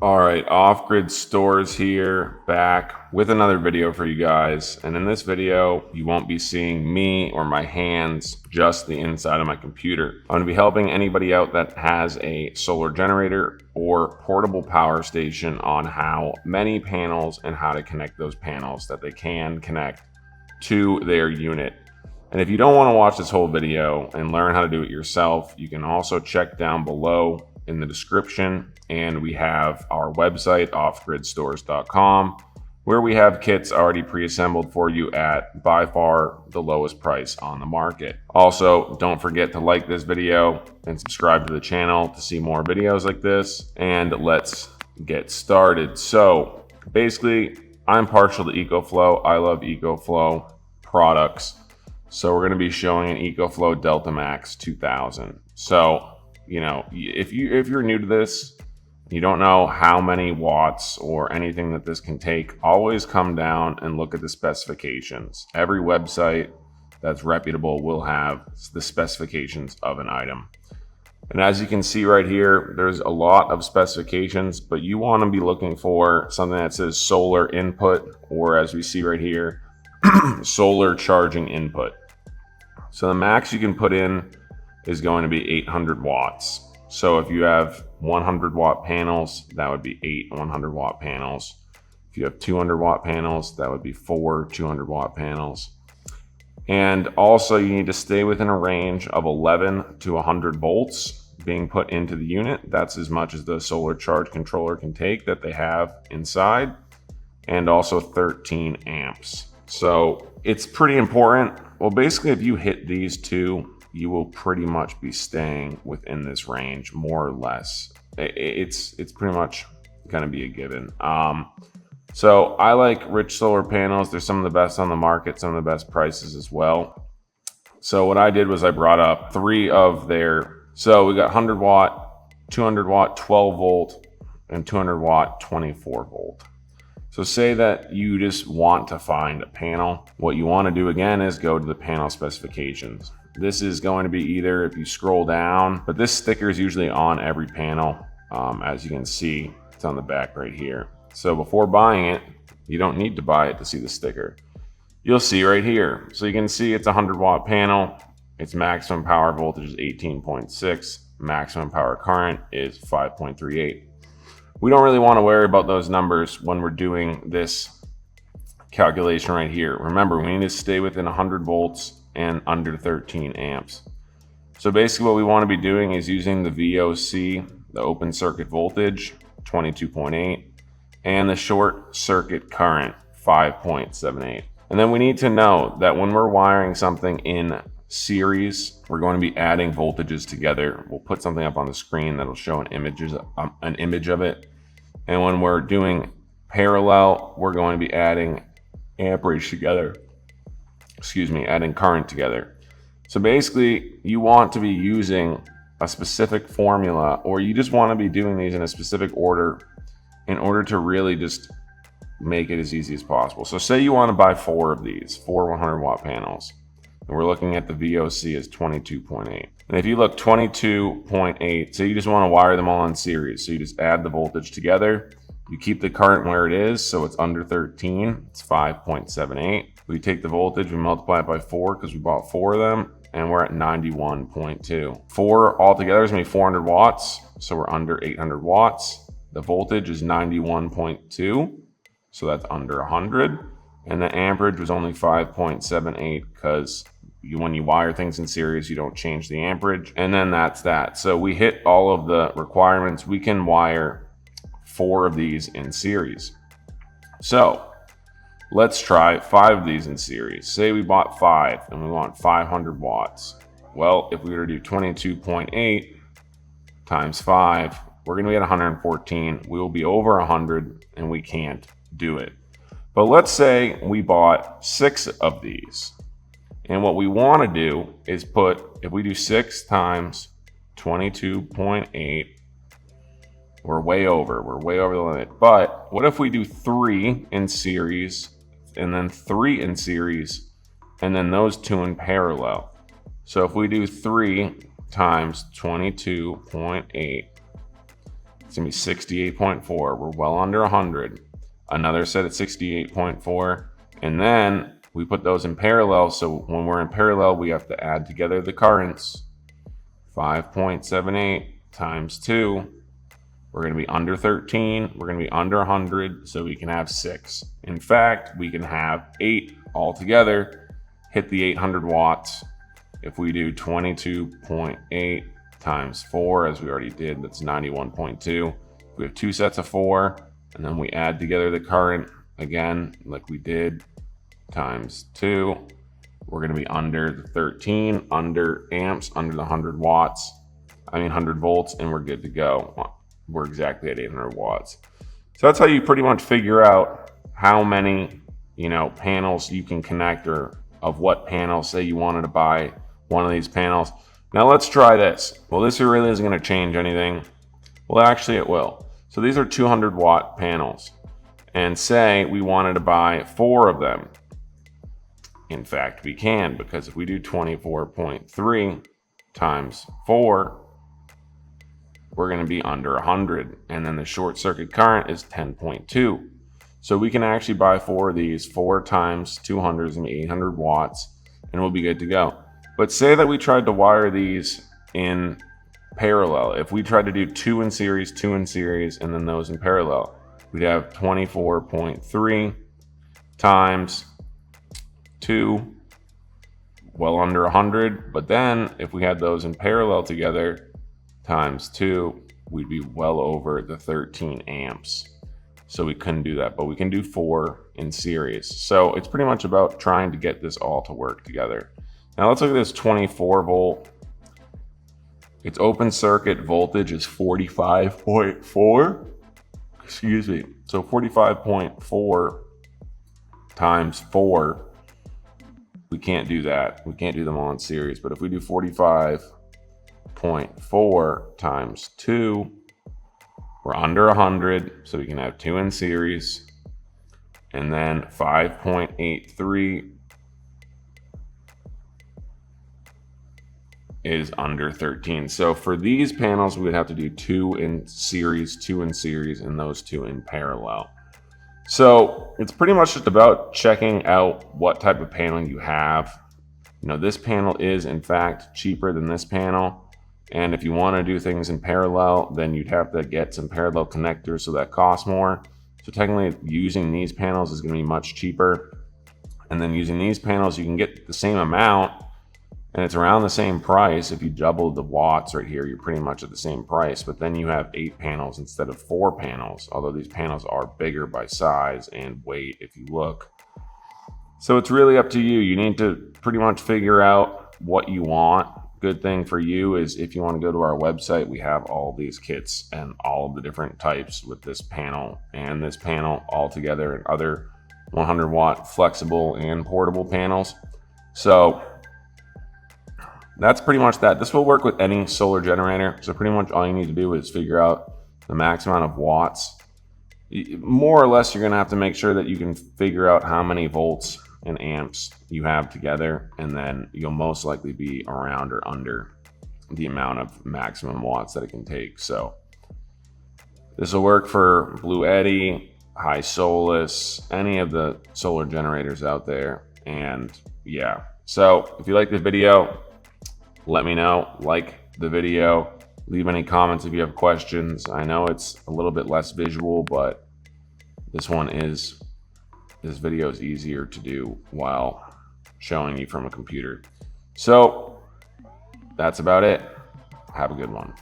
All right, Off-Grid Stores here, back with another video for you guys. And in this video, you won't be seeing me or my hands, just the inside of my computer. I'm gonna be helping anybody out that has a solar generator or portable power station on how many panels and how to connect those panels that they can connect to their unit. And if you don't want to watch this whole video and learn how to do it yourself, you can also check down below in the description, and we have our website, offgridstores.com, where we have kits already pre-assembled for you at by far the lowest price on the market. Also, don't forget to like this video and subscribe to the channel to see more videos like this, and let's get started. So basically, I'm partial to EcoFlow. I love EcoFlow products. So we're going to be showing an EcoFlow Delta Max 2000. So, you know, if you're new to this, you don't know how many watts or anything that this can take, always come down and look at the specifications. Every website that's reputable will have the specifications of an item. And as you can see right here, there's a lot of specifications, but you want to be looking for something that says solar input, or as we see right here, solar charging input. So the max you can put in is going to be 800 watts. So if you have 100 watt panels, that would be 8 100 watt panels. If you have 200 watt panels, that would be 4 200 watt panels. And also you need to stay within a range of 11 to 100 volts being put into the unit. That's as much as the solar charge controller can take that they have inside, and also 13 amps. So it's pretty important. Well, basically, if you hit these two, you will pretty much be staying within this range, more or less. It's pretty much going to be a given. So I like Rich Solar panels. They're some of the best on the market, some of the best prices as well. So what I did was I brought up 3 of their, so we got 100 watt, 200 watt, 12 volt, and 200 watt, 24 volt. So say that you just want to find a panel. What you want to do again is go to the panel specifications. This is going to be either if you scroll down, but this sticker is usually on every panel. As you can see, it's on the back right here. So before buying it, you don't need to buy it to see the sticker. You'll see right here. So you can see it's a 100 watt panel. Its maximum power voltage is 18.6. Maximum power current is 5.38. We don't really want to worry about those numbers when we're doing this calculation right here. Remember, we need to stay within 100 volts and under 13 amps. So basically what we want to be doing is using the VOC, the open circuit voltage, 22.8, and the short circuit current, 5.78. And then we need to know that when we're wiring something in series, we're going to be adding voltages together. We'll put something up on the screen that'll show an image of it. And when we're doing parallel, we're going to be adding amperage together. Adding current together. So basically, you want to be using a specific formula, or you just want to be doing these in a specific order in order to really just make it as easy as possible. So say you want to buy 4 of these, 4 100 watt panels. And we're looking at the VOC as 22.8. And if you look 22.8, so you just want to wire them all in series. So you just add the voltage together. You keep the current where it is, so it's under 13. It's 5.78. We take the voltage, we multiply it by 4 because we bought 4 of them, and we're at 91.2. 4 altogether is going to be 400 watts, so we're under 800 watts. The voltage is 91.2, so that's under 100. And the amperage was only 5.78 because when you wire things in series, you don't change the amperage. And then that's that. So we hit all of the requirements. We can wire 4 of these in series. So let's try 5 of these in series. Say we bought 5 and we want 500 watts. Well, if we were to do 22.8 times 5, we're going to be at 114. We will be over 100 and we can't do it. But let's say we bought 6 of these. And what we want to do is if we do 6 times 22.8, we're way over the limit. But what if we do 3 in series, and then 3 in series, and then those 2 in parallel? So if we do 3 times 22.8, It's gonna be 68.4. We're well under 100. Another set at 68.4. And then we put those in parallel. So when we're in parallel, we have to add together the currents. 5.78 times 2. We're going to be under 13. We're going to be under 100, so we can have 6. In fact, we can have 8 altogether, hit the 800 watts. If we do 22.8 times 4, as we already did, that's 91.2. We have 2 sets of 4, and then we add together the current, again, like we did, times 2. We're going to be under the 13, under amps, under the 100 volts, and we're good to go. We're exactly at 800 watts. So that's how you pretty much figure out how many, panels you can connect, or of what panel. Say you wanted to buy one of these panels. Now let's try this. Well, this really isn't going to change anything. Well, actually it will. So these are 200 watt panels. And say we wanted to buy 4 of them. In fact, we can, because if we do 24.3 times 4, we're going to be under 100. And then the short circuit current is 10.2. So we can actually buy 4 of these. 4 times 200 is going to be 800 watts, and we'll be good to go. But say that we tried to wire these in parallel. If we tried to do 2 in series, and then those in parallel, we'd have 24.3 times 2, well under 100. But then if we had those in parallel together, times 2, we'd be well over the 13 amps. So we couldn't do that, but we can do 4 in series. So it's pretty much about trying to get this all to work together. Now let's look at this 24 volt. Its open circuit voltage is 45.4. Excuse me. So 45.4 times 4. We can't do that. We can't do them all in series. But if we do 45.4 times 2, we're under 100, so we can have 2 in series. And then 5.83 is under 13. So for these panels, we would have to do 2 in series, and those 2 in parallel. So it's pretty much just about checking out what type of panel you have. This panel is in fact cheaper than this panel. And if you want to do things in parallel, then you'd have to get some parallel connectors, so that costs more. So technically using these panels is going to be much cheaper. And then using these panels, you can get the same amount, and it's around the same price. If you double the watts right here, you're pretty much at the same price. But then you have 8 panels instead of 4 panels, although these panels are bigger by size and weight if you look. So it's really up to you. You need to pretty much figure out what you want. Good thing for you is if you want to go to our website, we have all these kits and all of the different types with this panel and this panel all together, and other 100 watt flexible and portable panels. So that's pretty much that. This will work with any solar generator. So pretty much all you need to do is figure out the max amount of watts. More or less, you're going to have to make sure that you can figure out how many volts and amps you have together, and then you'll most likely be around or under the amount of maximum watts that it can take. So this will work for Blue Eddy, High Solus, any of the solar generators out there. And yeah, so if you like the video, let me know. Like the video, leave any comments if you have questions. I know it's a little bit less visual, but this video is easier to do while showing you from a computer. So that's about it. Have a good one.